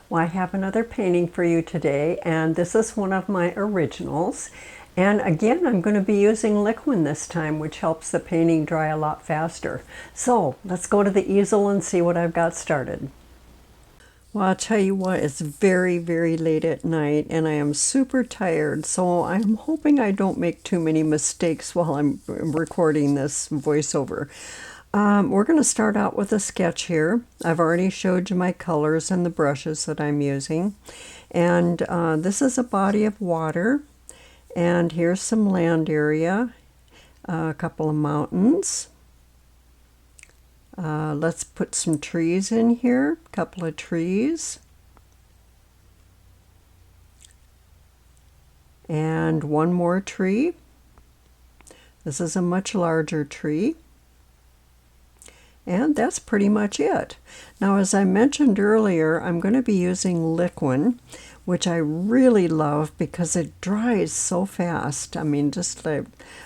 Well, I have another painting for you today, and this is one of my originals. And again, I'm going to be using liquid this time, which helps the painting dry a lot faster. So let's go to the easel and see what I've got started. Well, I'll tell you what, it's very, very late at night and I am super tired, so I'm hoping I don't make too many mistakes while I'm recording this voiceover. We're going to start out with a sketch here. I've already showed you my colors and the brushes that I'm using. And this is a body of water. And here's some land area, a couple of mountains. Let's put some trees in here, a couple of trees. And one more tree. This is a much larger tree. And that's pretty much it. Now, as I mentioned earlier, I'm going to be using liquid, which I really love because it dries so fast. I mean, just like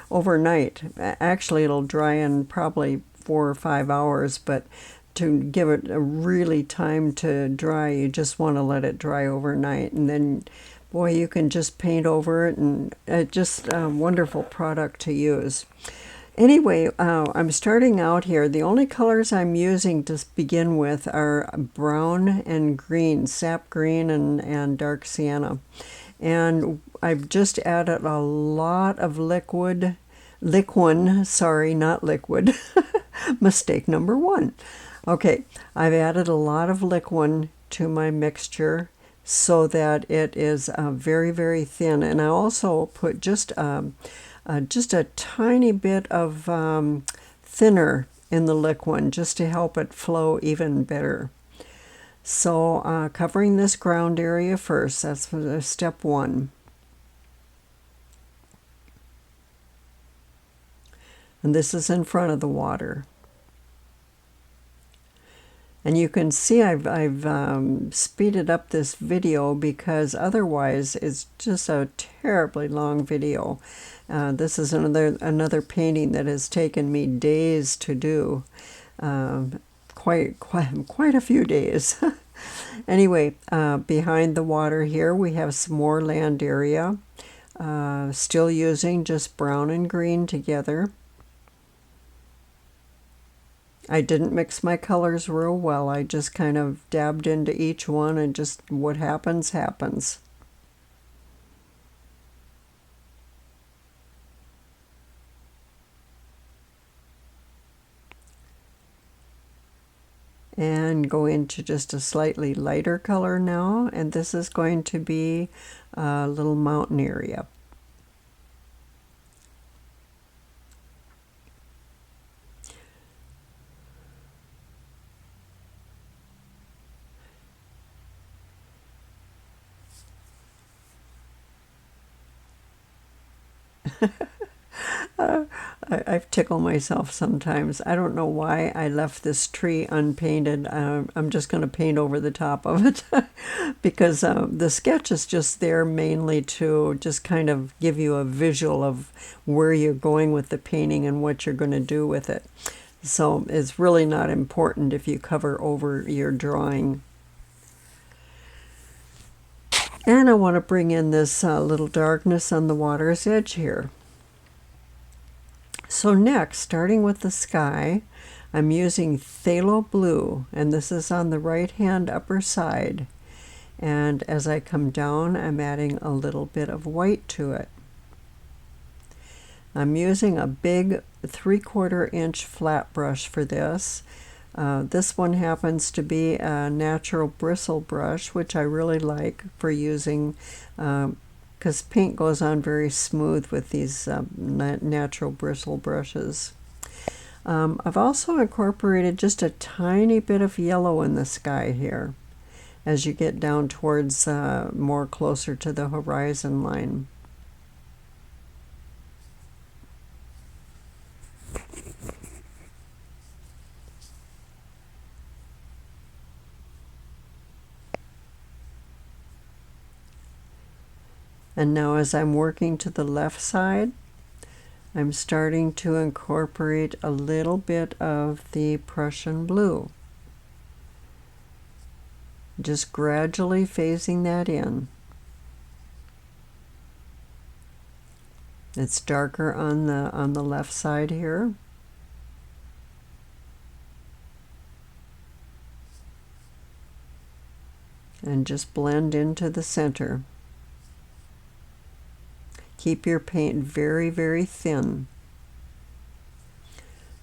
overnight. Actually, it'll dry in probably 4 or 5 hours, but to give it a really time to dry, you just want to let it dry overnight. And then, boy, you can just paint over it, and it's just a wonderful product to use. Anyway, I'm starting out here. The only colors I'm using to begin with are brown and green, sap green and dark sienna. And I've just added a lot of liquid, sorry, not liquid, mistake number one. Okay, I've added a lot of liquid to my mixture so that it is very, very thin. And I also put just a tiny bit of thinner in the liquid just to help it flow even better. So covering this ground area first, that's step one. And this is in front of the water. And you can see I've speeded up this video because otherwise it's just a terribly long video. This is another painting that has taken me days to do, quite a few days. Anyway, behind the water here we have some more land area, still using just brown and green together. I didn't mix my colors real well. I just kind of dabbed into each one and just what happens, happens. And go into just a slightly lighter color now, and this is going to be a little mountain area. I've tickled myself sometimes. I don't know why I left this tree unpainted. I'm just going to paint over the top of it because the sketch is just there mainly to just kind of give you a visual of where you're going with the painting and what you're going to do with it. So it's really not important if you cover over your drawing. And I want to bring in this little darkness on the water's edge here. So next, starting with the sky, I'm using phthalo blue, and this is on the right hand upper side. And as I come down, I'm adding a little bit of white to it. I'm using a big 3/4 inch flat brush for this. This one happens to be a natural bristle brush, which I really like for using because paint goes on very smooth with these natural bristle brushes. I've also incorporated just a tiny bit of yellow in the sky here as you get down towards more closer to the horizon line. And now as I'm working to the left side, I'm starting to incorporate a little bit of the Prussian blue. Just gradually phasing that in. It's darker on the left side here. And just blend into the center. Keep your paint very, very thin.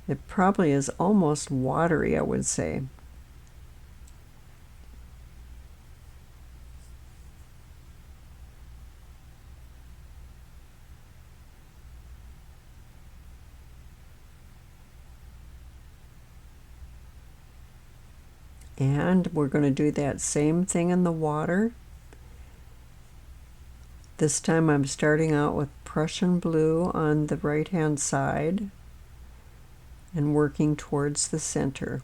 It probably is almost watery, I would say. And we're going to do that same thing in the water. This time I'm starting out with Prussian blue on the right hand side and working towards the center.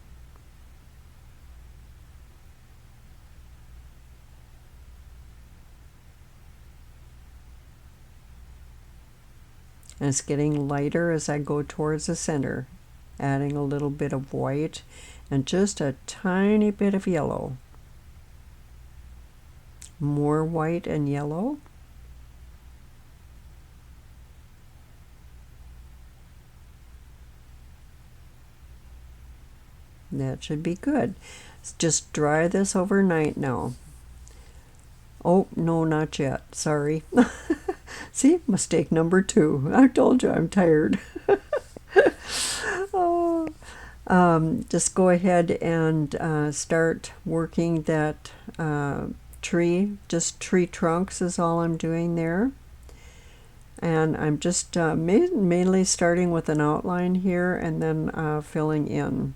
And it's getting lighter as I go towards the center, adding a little bit of white and just a tiny bit of yellow. More white and yellow. That should be good. Just dry this overnight now. Oh, no, not yet. Sorry. See, mistake number 2. I told you I'm tired. Oh. Just go ahead and start working that tree. Just tree trunks is all I'm doing there. And I'm just mainly starting with an outline here and then filling in.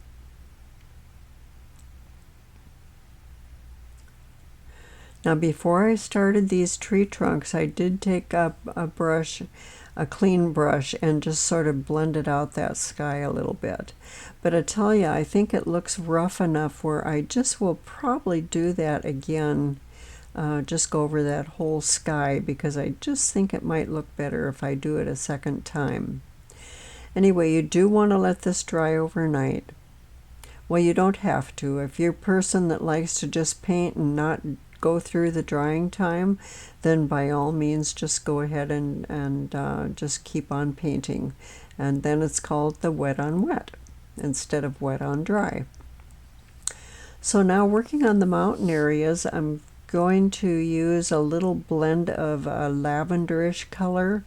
Now before I started these tree trunks, I did take up a brush, a clean brush, and just sort of blended out that sky a little bit. But I tell you, I think it looks rough enough where I just will probably do that again, just go over that whole sky, because I just think it might look better if I do it a second time. Anyway, you do want to let this dry overnight. Well, you don't have to. If you're a person that likes to just paint and not go through the drying time, then by all means just go ahead and just keep on painting. And then it's called the wet on wet instead of wet on dry. So now working on the mountain areas, I'm going to use a little blend of a lavenderish color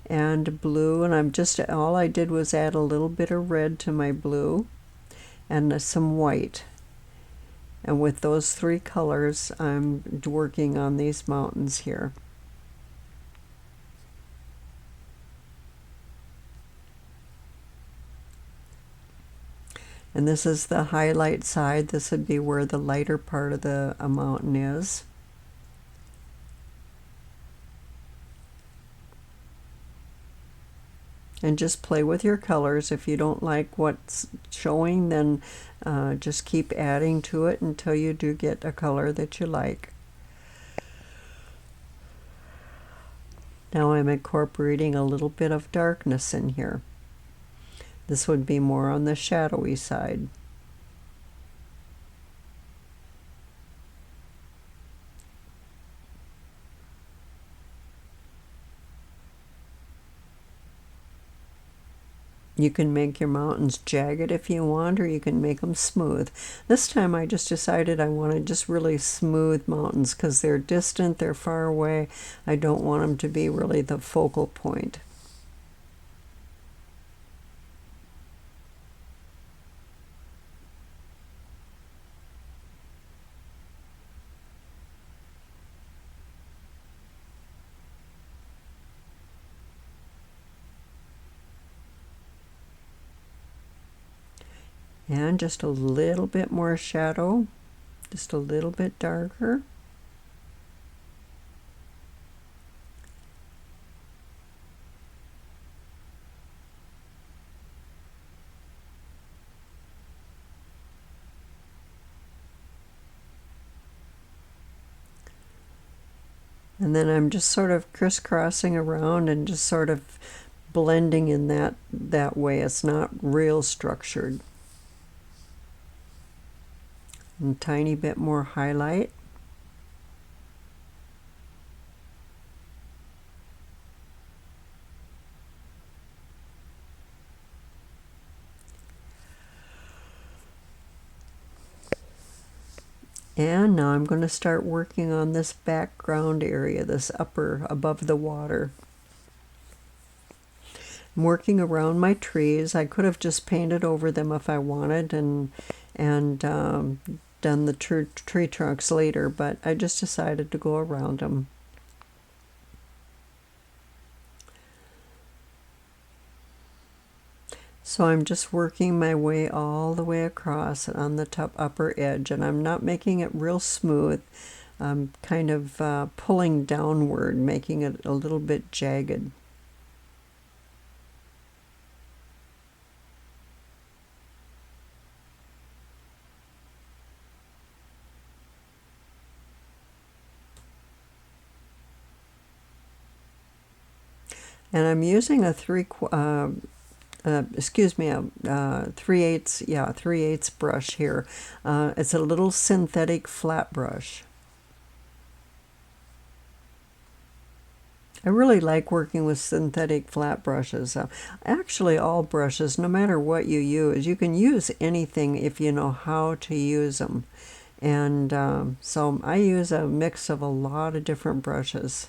and blue, and all I did was add a little bit of red to my blue and some white. And with those 3 colors, I'm working on these mountains here. And this is the highlight side. This would be where the lighter part of the mountain is. And just play with your colors. If you don't like what's showing, then just keep adding to it until you do get a color that you like. Now I'm incorporating a little bit of darkness in here. This would be more on the shadowy side. You can make your mountains jagged if you want, or you can make them smooth. This time I just decided I wanted just really smooth mountains because they're distant, they're far away. I don't want them to be really the focal point. And just a little bit more shadow, just a little bit darker. And then I'm just sort of crisscrossing around and just sort of blending in that way. It's not real structured. and a tiny bit more highlight. And now I'm going to start working on this background area, this upper above the water. I'm working around my trees. I could have just painted over them if I wanted and done the tree trunks later, but I just decided to go around them. So I'm just working my way all the way across on the top upper edge, and I'm not making it real smooth. I'm kind of pulling downward, making it a little bit jagged. And I'm using a 3/8 brush here. It's a little synthetic flat brush. I really like working with synthetic flat brushes. Actually, all brushes, no matter what you use, you can use anything if you know how to use them. And so I use a mix of a lot of different brushes.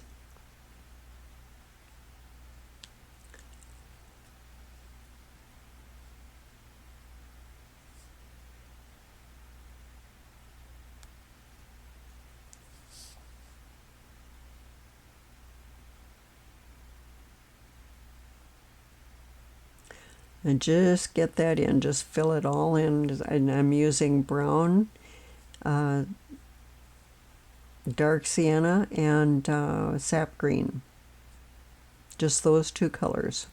And just get that in, just fill it all in. And I'm using brown, dark sienna, and sap green. Just those two colors.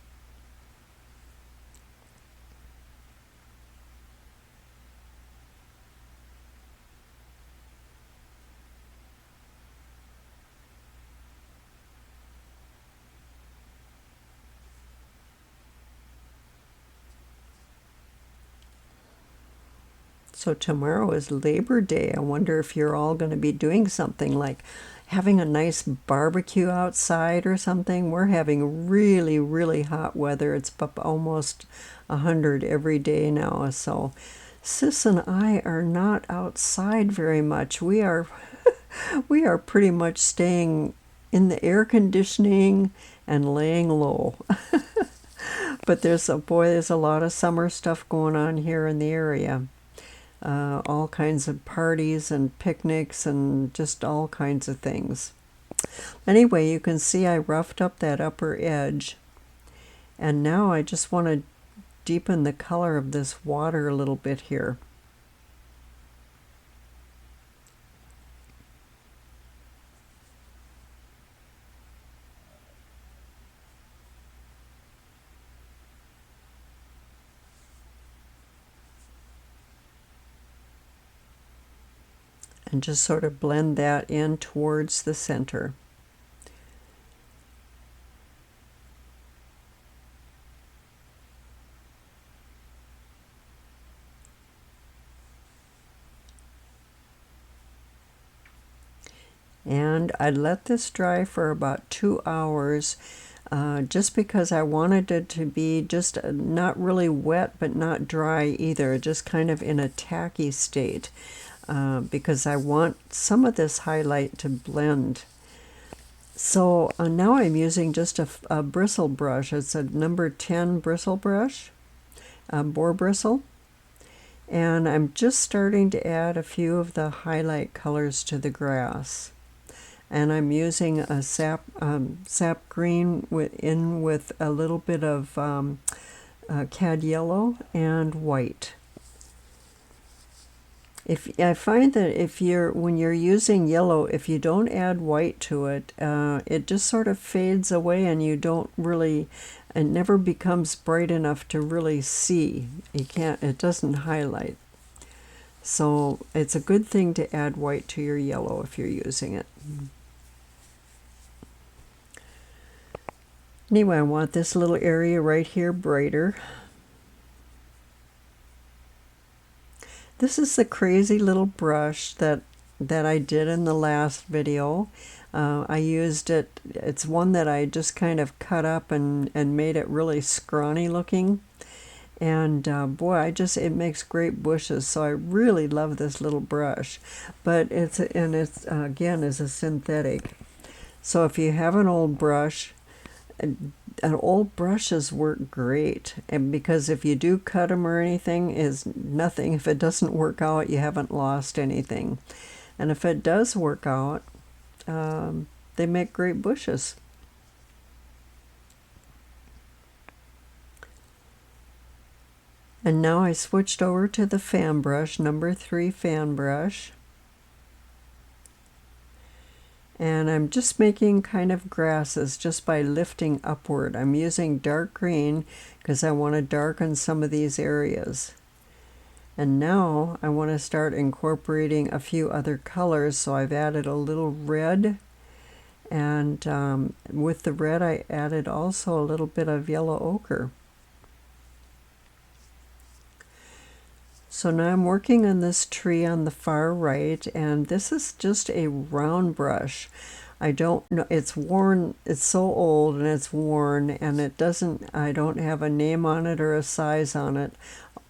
So tomorrow is Labor Day. I wonder if you're all going to be doing something like having a nice barbecue outside or something. We're having really, really hot weather. It's up almost 100 every day now. So Sis and I are not outside very much. We are we are pretty much staying in the air conditioning and laying low. But there's a lot of summer stuff going on here in the area. All kinds of parties and picnics and just all kinds of things. Anyway, you can see I roughed up that upper edge, and now I just want to deepen the color of this water a little bit here. And just sort of blend that in towards the center. And I let this dry for about 2 hours, just because I wanted it to be just not really wet but not dry either, just kind of in a tacky state. Because I want some of this highlight to blend. So now I'm using just a bristle brush. It's a number 10 bristle brush, boar bristle. And I'm just starting to add a few of the highlight colors to the grass. And I'm using a sap green with a little bit of cad yellow and white. I find that when you're using yellow, if you don't add white to it, it just sort of fades away, and you don't really, it never becomes bright enough to really see. It doesn't highlight. So it's a good thing to add white to your yellow if you're using it. Anyway, I want this little area right here brighter. This is the crazy little brush that I did in the last video. I used it, it's one that I just kind of cut up and made it really scrawny looking. And boy, it makes great bushes. So I really love this little brush. But it's again, is a synthetic. So if you have an old brush, old brushes work great. And because if you do cut them or anything, is nothing. If it doesn't work out, you haven't lost anything. And if it does work out, they make great bushes. And now I switched over to the fan brush, number 3 fan brush. And I'm just making kind of grasses just by lifting upward. I'm using dark green because I want to darken some of these areas. And now I want to start incorporating a few other colors, so I've added a little red. And with the red I added also a little bit of yellow ochre. So now I'm working on this tree on the far right, and this is just a round brush. I don't know, it's worn, it's so old and it's worn, and I don't have a name on it or a size on it.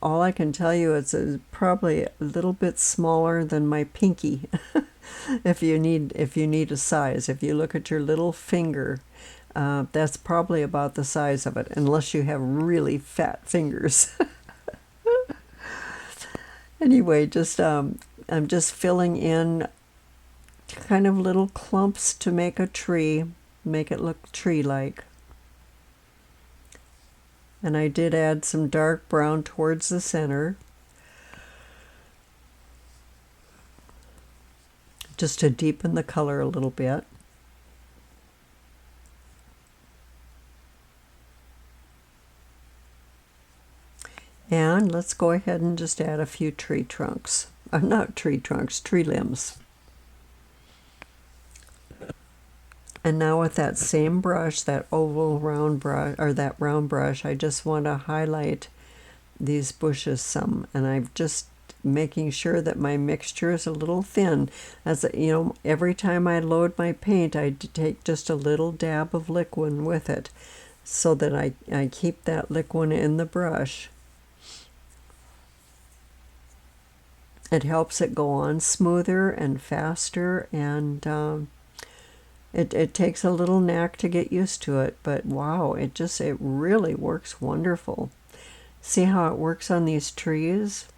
All I can tell you is it's probably a little bit smaller than my pinky. If you need a size, if you look at your little finger, that's probably about the size of it, unless you have really fat fingers. Anyway, I'm just filling in kind of little clumps to make a tree, make it look tree-like. And I did add some dark brown towards the center, just to deepen the color a little bit. And let's go ahead and just add a few tree trunks. Not tree trunks, tree limbs. And now with that same brush, that oval round brush, or that round brush, I just want to highlight these bushes some. And I'm just making sure that my mixture is a little thin. As you know, every time I load my paint, I take just a little dab of liquid with it, so that I keep that liquid in the brush. It helps it go on smoother and faster, and it takes a little knack to get used to it, but wow, it really works wonderful. See how it works on these trees?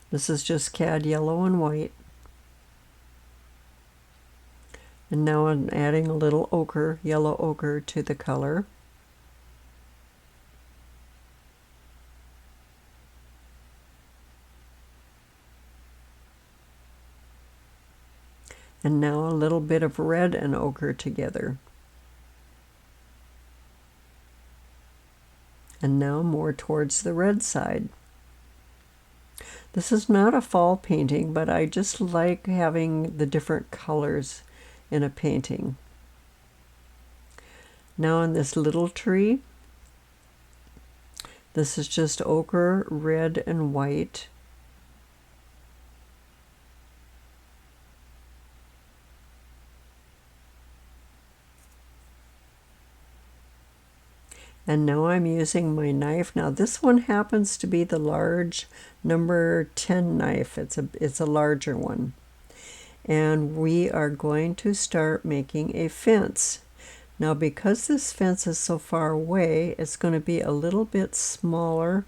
This is just cad yellow and white. And now I'm adding a little ochre, yellow ochre, to the color. And now a little bit of red and ochre together. And now more towards the red side. This is not a fall painting, but I just like having the different colors in a painting. Now on this little tree, this is just ochre, red, and white. And now I'm using my knife. Now this one happens to be the large number 10 knife. It's a larger one. And we are going to start making a fence. Now because this fence is so far away, it's going to be a little bit smaller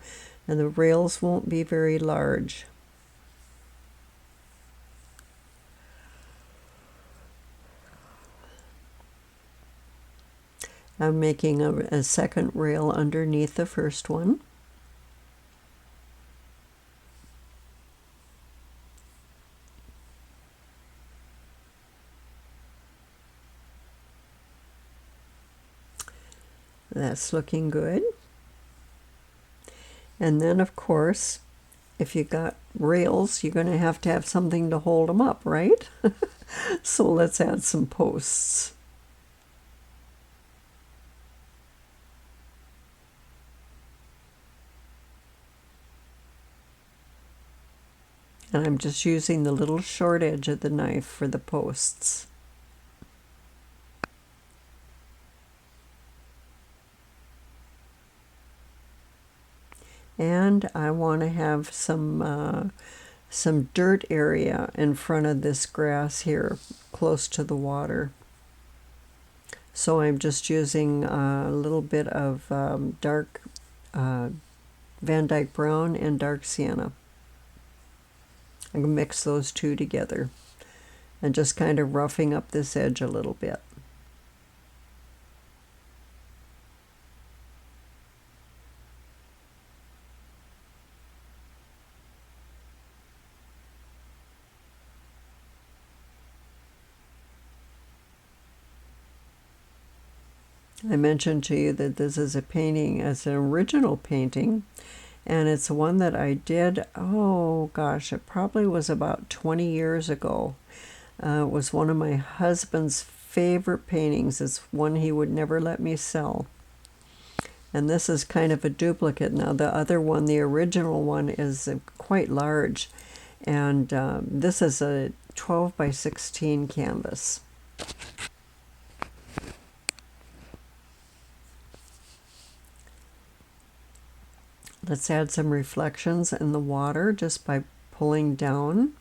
and the rails won't be very large. I'm making a second rail underneath the first one. That's looking good. And then, of course, if you got rails, you're going to have something to hold them up, right? So let's add some posts. And I'm just using the little short edge of the knife for the posts. And I want to have some dirt area in front of this grass here, close to the water. So I'm just using a little bit of dark Van Dyke Brown and dark sienna. I can mix those two together and just kind of roughing up this edge a little bit. I mentioned to you that this is a painting, it's an original painting, and it's one that I did, oh gosh, it probably was about 20 years ago. It was one of my husband's favorite paintings. It's one he would never let me sell. And this is kind of a duplicate. Now the other one, the original one, is quite large, and this is a 12 by 16 canvas. Let's add some reflections in the water just by pulling down.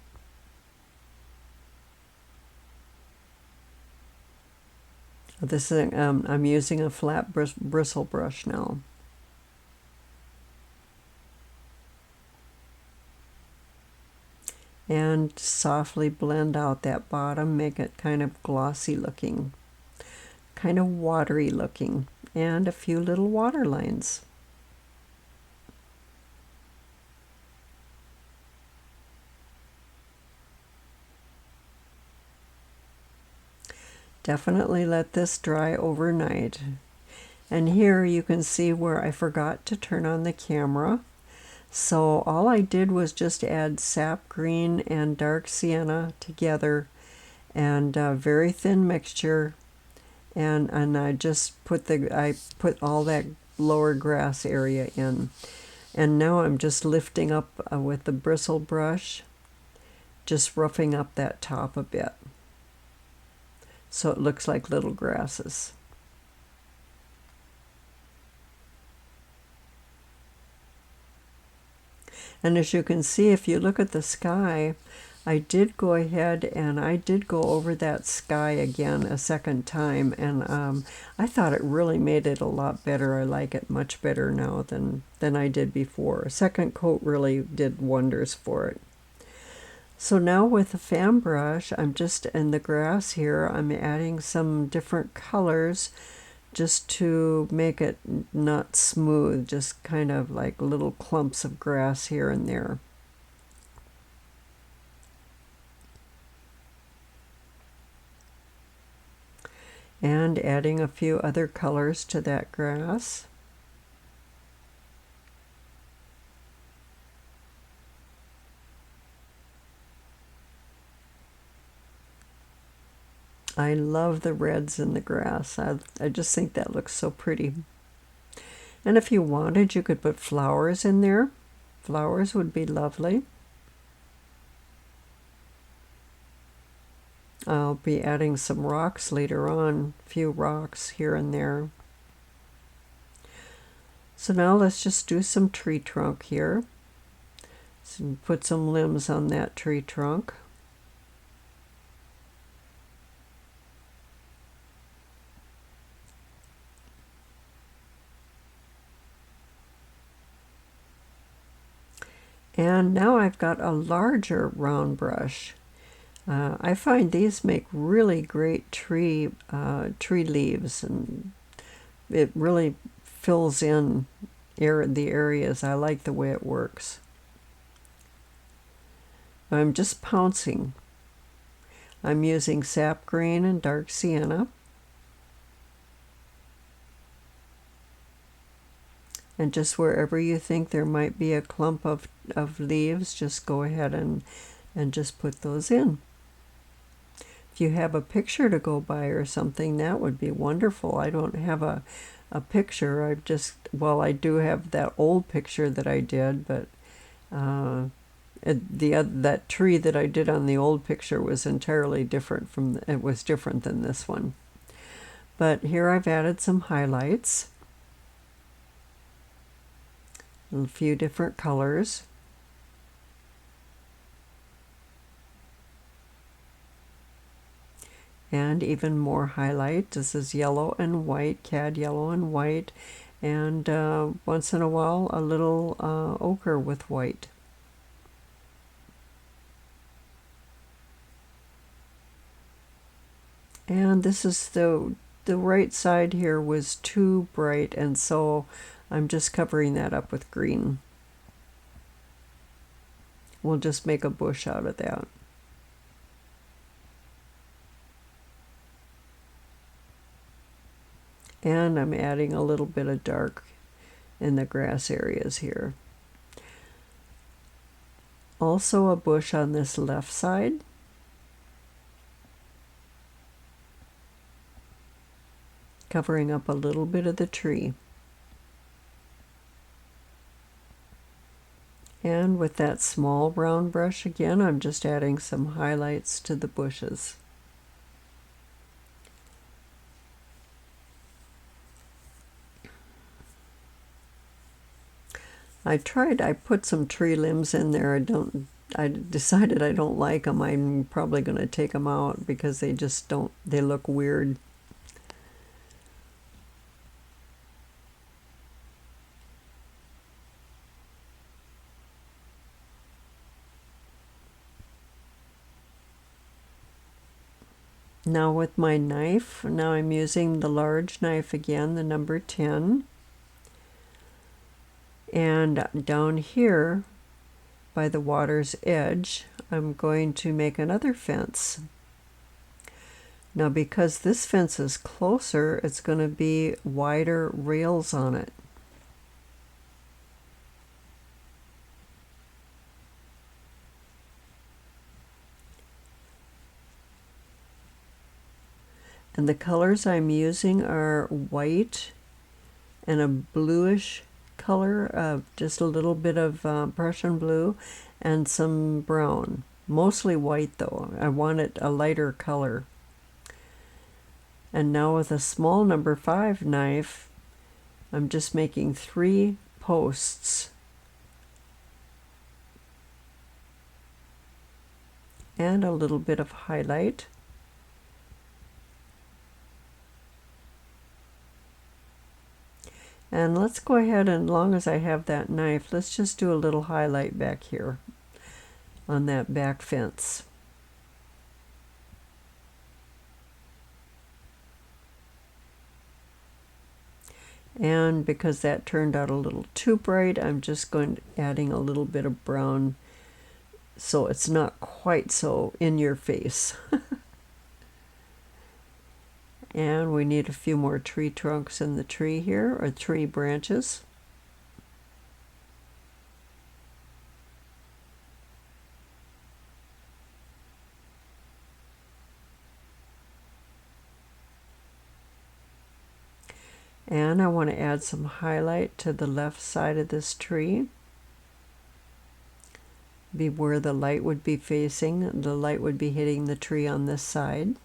This is I'm using a flat bristle brush now. And softly blend out that bottom, make it kind of glossy looking, kind of watery looking, and a few little water lines. Definitely let this dry overnight. And here you can see where I forgot to turn on the camera. So all I did was just add sap green and dark sienna together, and a very thin mixture. And I just put all that lower grass area in. And now I'm just lifting up with the bristle brush, just roughing up that top a bit, so it looks like little grasses. And as you can see, if you look at the sky, I did go ahead and I did go over that sky again a second time, and I thought it really made it a lot better. I like it much better now than I did before. A second coat really did wonders for it. So now with the fan brush, I'm just in the grass here, I'm adding some different colors just to make it not smooth, just kind of like little clumps of grass here and there. And adding a few other colors to that grass. I love the reds in the grass. I just think that looks so pretty. And if you wanted, you could put flowers in there. Flowers would be lovely. I'll be adding some rocks later on, a few rocks here and there. So now let's just do some tree trunk here. So put some limbs on that tree trunk. And now I've got a larger round brush. I find these make really great tree leaves, and it really fills in the areas. I like the way it works. I'm just pouncing. I'm using sap green and dark sienna. And just wherever you think there might be a clump of leaves, just go ahead and just put those in. If you have a picture to go by or something, that would be wonderful. I don't have a picture. Well, I do have that old picture that I did, but That tree that I did on the old picture was entirely different it was different than this one. But here I've added some highlights, a few different colors. And even more highlight. This is yellow and white, cad yellow and white, and once in a while a little ochre with white. And this is the right side here was too bright, and so I'm just covering that up with green. We'll just make a bush out of that. And I'm adding a little bit of dark in the grass areas here. Also a bush on this left side. Covering up a little bit of the tree. And with that small round brush again, I'm just adding some highlights to the bushes. I put some tree limbs in there. I decided I don't like them. I'm probably going to take them out because they just don't, they look weird. Now with my knife, now I'm using the large knife again, the number 10. And down here by the water's edge, I'm going to make another fence. Now because this fence is closer, it's going to be wider rails on it. And the colors I'm using are white and a bluish color, just a little bit of Prussian blue and some brown. Mostly white though. I want it a lighter color. And now with a small number 5 knife, I'm just making 3 posts. And a little bit of highlight. And let's go ahead, and as long as I have that knife, let's just do a little highlight back here on that back fence. And because that turned out a little too bright, I'm just adding a little bit of brown so it's not quite so in your face. And we need a few more tree trunks in the tree here, or tree branches. And I want to add some highlight to the left side of this tree. Be where the light would be facing. The light would be hitting the tree on this side.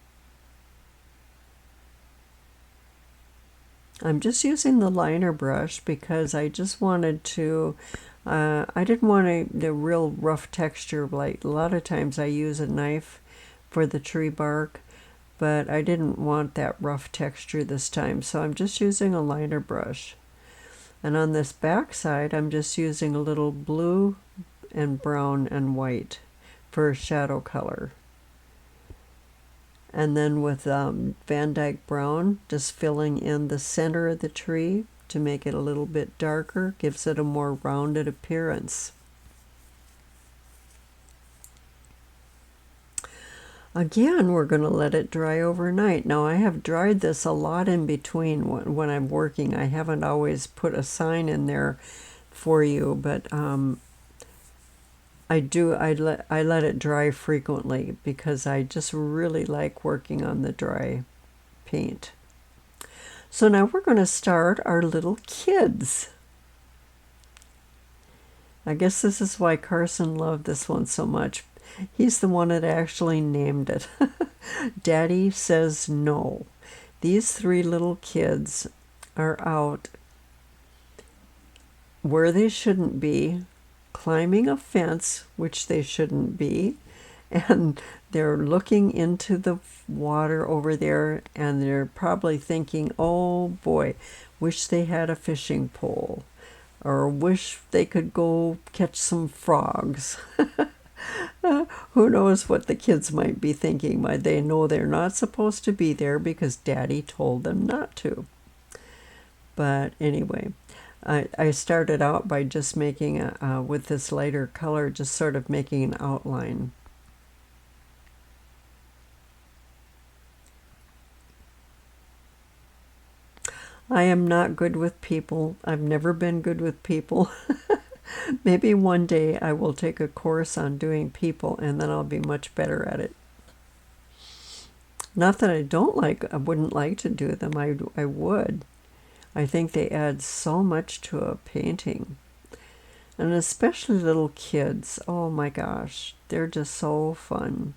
I'm just using the liner brush because I just wanted to, I didn't want the real rough texture. Like a lot of times I use a knife for the tree bark, but I didn't want that rough texture this time, so I'm just using a liner brush. And on this back side, I'm just using a little blue and brown and white for shadow color. And then with Van Dyke Brown, just filling in the center of the tree to make it a little bit darker, gives it a more rounded appearance. Again, we're going to let it dry overnight. Now, I have dried this a lot in between when I'm working. I haven't always put a sign in there for you, but I let it dry frequently because I just really like working on the dry paint. So now we're going to start our little kids. I guess this is why Carson loved this one so much. He's the one that actually named it. Daddy says no. These three little kids are out where they shouldn't be, climbing a fence, which they shouldn't be, and they're looking into the water over there, and they're probably thinking, oh boy, wish they had a fishing pole, or wish they could go catch some frogs. Who knows what the kids might be thinking? They know they're not supposed to be there because Daddy told them not to. But anyway, I started out by just making, with this lighter color, just sort of making an outline. I am not good with people. I've never been good with people. Maybe one day I will take a course on doing people and then I'll be much better at it. Not that I wouldn't like to do them. I would. I think they add so much to a painting. And especially little kids. Oh my gosh, they're just so fun.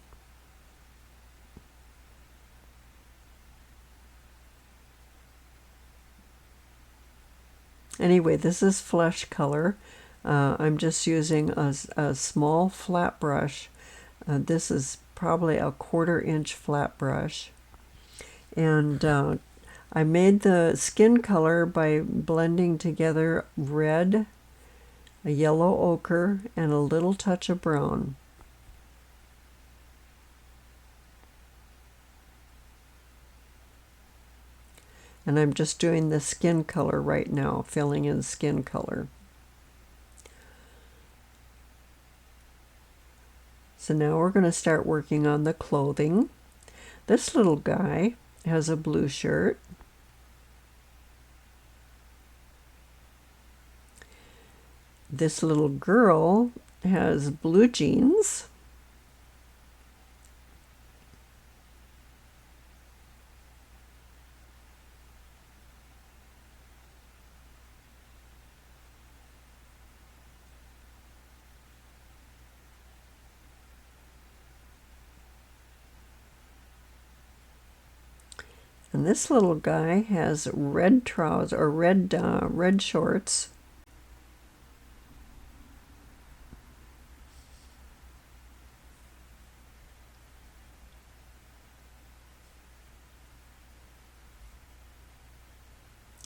Anyway, this is flesh color. I'm just using a small flat brush. This is probably a 1/4 inch flat brush. And I made the skin color by blending together red, a yellow ochre, and a little touch of brown. And I'm just doing the skin color right now, filling in skin color. So now we're going to start working on the clothing. This little guy has a blue shirt. This little girl has blue jeans. And this little guy has red trousers or red shorts.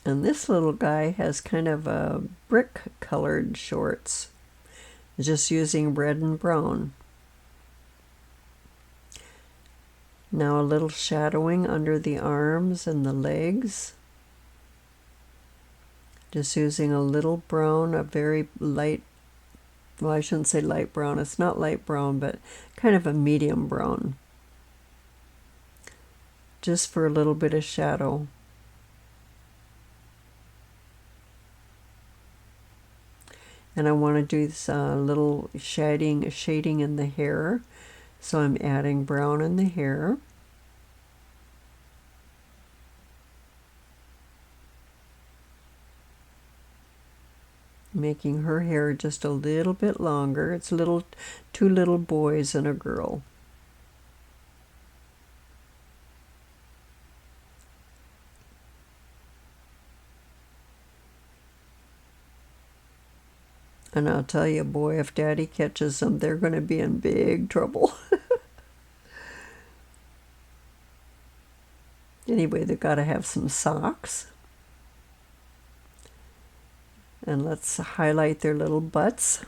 And this little guy has kind of a brick colored shorts, just using red and brown. Now a little shadowing under the arms and the legs. Just using a little brown, a very light, well, I shouldn't say light brown. It's not light brown, but kind of a medium brown. Just for a little bit of shadow. And I want to do this little shading in the hair. So I'm adding brown in the hair. Making her hair just a little bit longer. It's two little boys and a girl. And I'll tell you, boy, if Daddy catches them, they're going to be in big trouble. Anyway, they've got to have some socks. And let's highlight their little butts.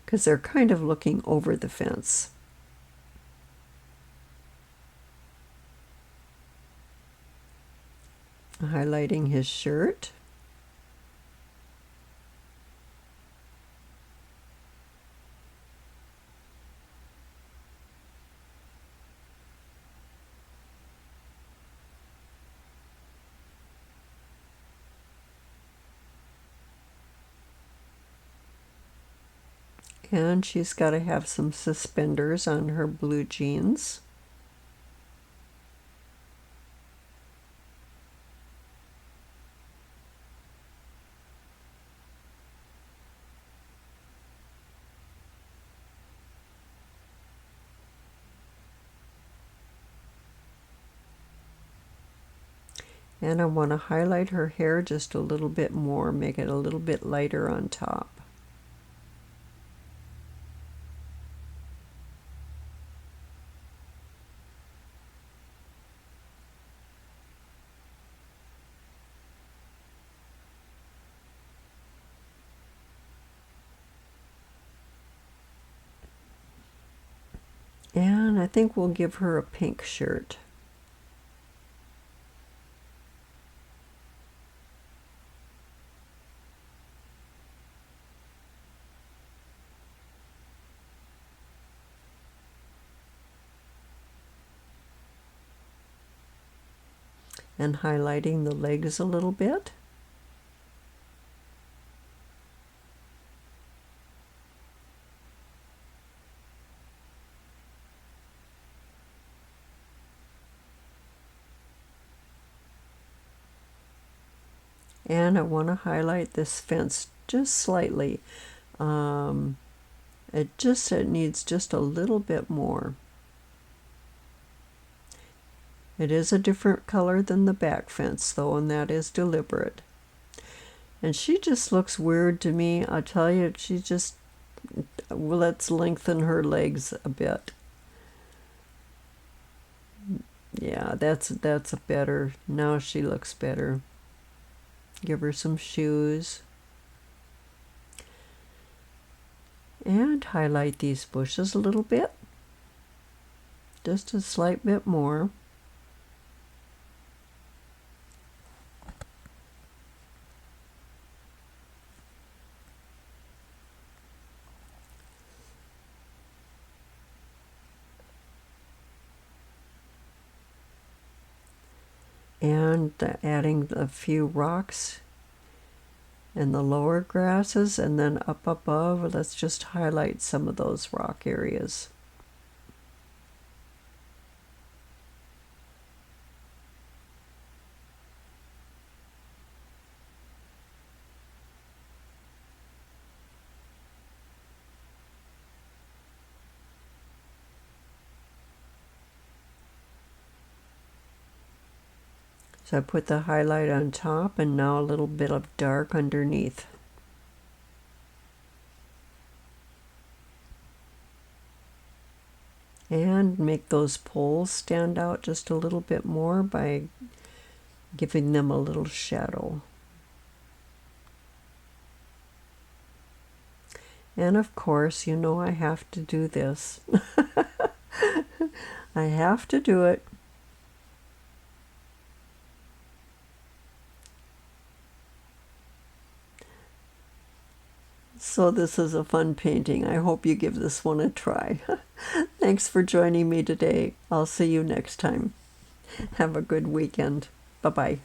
Because they're kind of looking over the fence. Highlighting his shirt. And she's got to have some suspenders on her blue jeans. And I want to highlight her hair just a little bit more, make it a little bit lighter on top. And I think we'll give her a pink shirt. And highlighting the legs a little bit. And I want to highlight this fence just slightly. It needs just a little bit more. It is a different color than the back fence though, and that is deliberate. And she just looks weird to me. I'll tell you, she just, let's lengthen her legs a bit. Yeah, that's a better, now she looks better. Give her some shoes. And highlight these bushes a little bit. Just a slight bit more. And adding a few rocks and the lower grasses, and then up above, let's just highlight some of those rock areas. So I put the highlight on top and now a little bit of dark underneath. And make those poles stand out just a little bit more by giving them a little shadow. And of course, you know I have to do this. I have to do it. So this is a fun painting. I hope you give this one a try. Thanks for joining me today. I'll see you next time. Have a good weekend. Bye-bye.